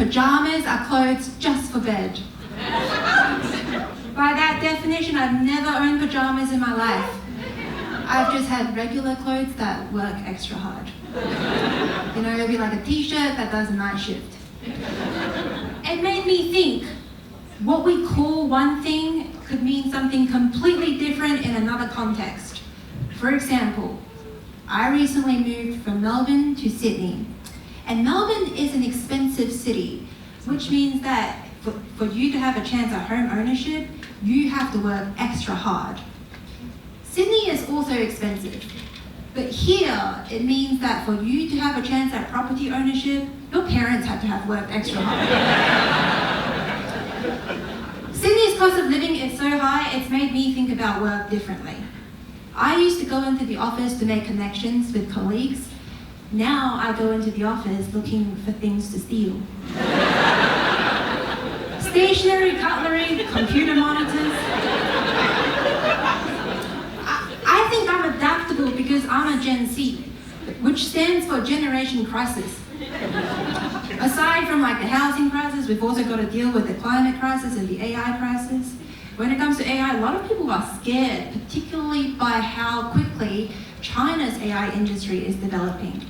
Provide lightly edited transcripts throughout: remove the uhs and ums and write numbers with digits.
pajamas are clothes just for bed. By that definition, I've never owned pajamas in my life. I've just had regular clothes that work extra hard. You know, it'll be like a t-shirt that does a night shift. It made me think, what we call one thing could mean something completely different in another context. For example, I recently moved from Melbourne to Sydney. And Melbourne is an expensive city, which means that for you to have a chance at home ownership, you have to work extra hard. Sydney is also expensive, but here it means that for you to have a chance at property ownership, your parents had to have worked extra hard. Sydney's cost of living is so high, it's made me think about work differently. I used to go into the office to make connections with colleagues. Now I go into the office looking for things to steal. Stationery, cutlery, computer monitors. I think I'm adaptable because I'm a Gen Z, which stands for Generation Crisis. Aside from like the housing crisis, we've also got to deal with the climate crisis and the AI crisis. When it comes to AI, a lot of people are scared, particularly by how quickly China's AI industry is developing.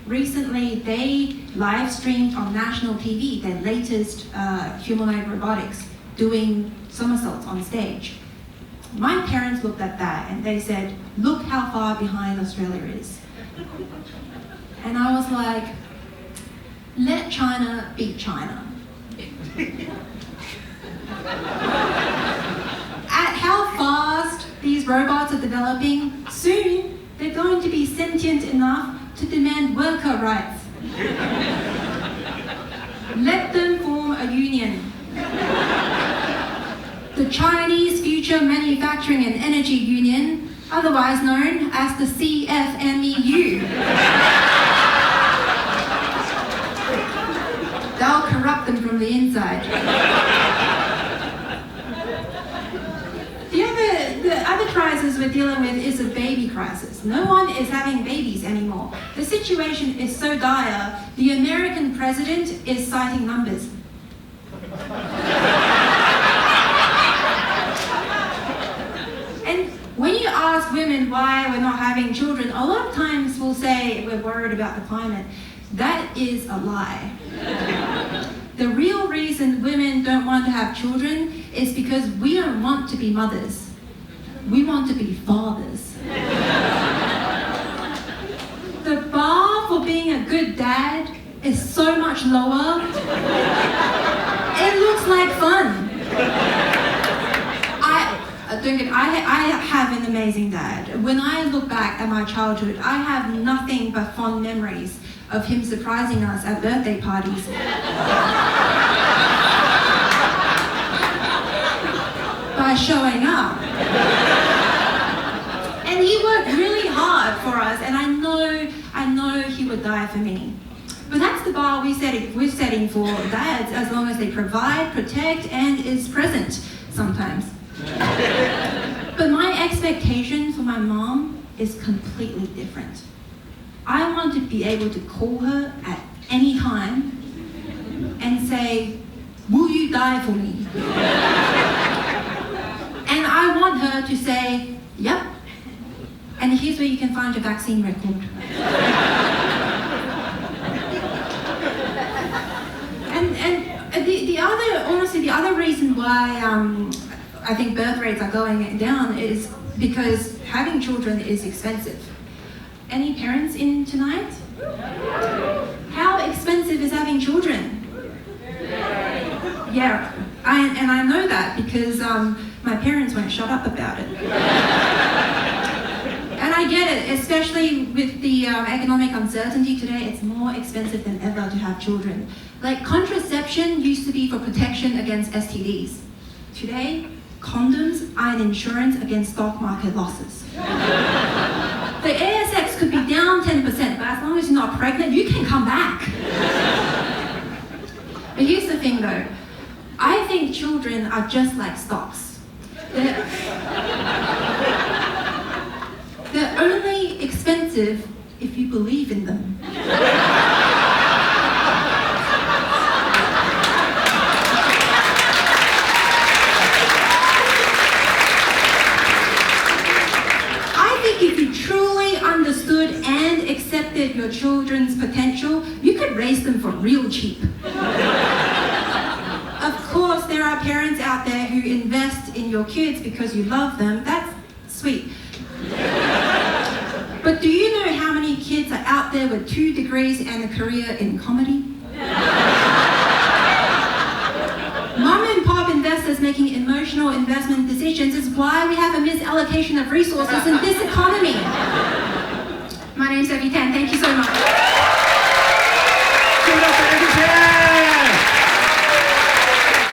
Recently, they live streamed on national TV their latest humanoid robotics doing somersaults on stage. My parents looked at that and they said, look how far behind Australia is. And I was like, let China beat China. At how fast these robots are developing, soon they're going to be sentient enough to demand worker rights. Let them form a union. The Chinese Future Manufacturing and Energy Union, otherwise known as the CFMEU. They'll corrupt them from the inside. The other crisis we're dealing with is a baby crisis. No one is having babies anymore. The situation is so dire, the American president is citing numbers. And when you ask women why we're not having children, a lot of times we'll say we're worried about the climate. That is a lie. The real reason women don't want to have children is because we don't want to be mothers. We want to be fathers. The bar for being a good dad is so much lower. It looks like fun. I have an amazing dad. When I look back at my childhood, I have nothing but fond memories of him surprising us at birthday parties. By showing up. And he worked really hard for us, and I know he would die for me. But that's the bar we're setting for dads, as long as they provide, protect, and is present sometimes. But my expectation for my mom is completely different. I want to be able to call her at any time and say, will you die for me? And I want her to say, yep. And here's where you can find your vaccine record. And the other reason why I think birth rates are going down is because having children is expensive. Any parents in tonight? How expensive is having children? Yeah, I know that because my parents won't shut up about it. And I get it, especially with the economic uncertainty today, it's more expensive than ever to have children. Like contraception used to be for protection against STDs. Today, condoms are an insurance against stock market losses. The ASX could be down 10%, but as long as you're not pregnant, you can come back. But here's the thing though, I think children are just like stocks. They're only expensive if you believe in them. raise them for real cheap. Of course, there are parents out there who invest in your kids because you love them. That's sweet. But do you know how many kids are out there with 2 degrees and a career in comedy? Mom and pop investors making emotional investment decisions is why we have a misallocation of resources in this economy. My name's Sophie Tan. Thank you so much.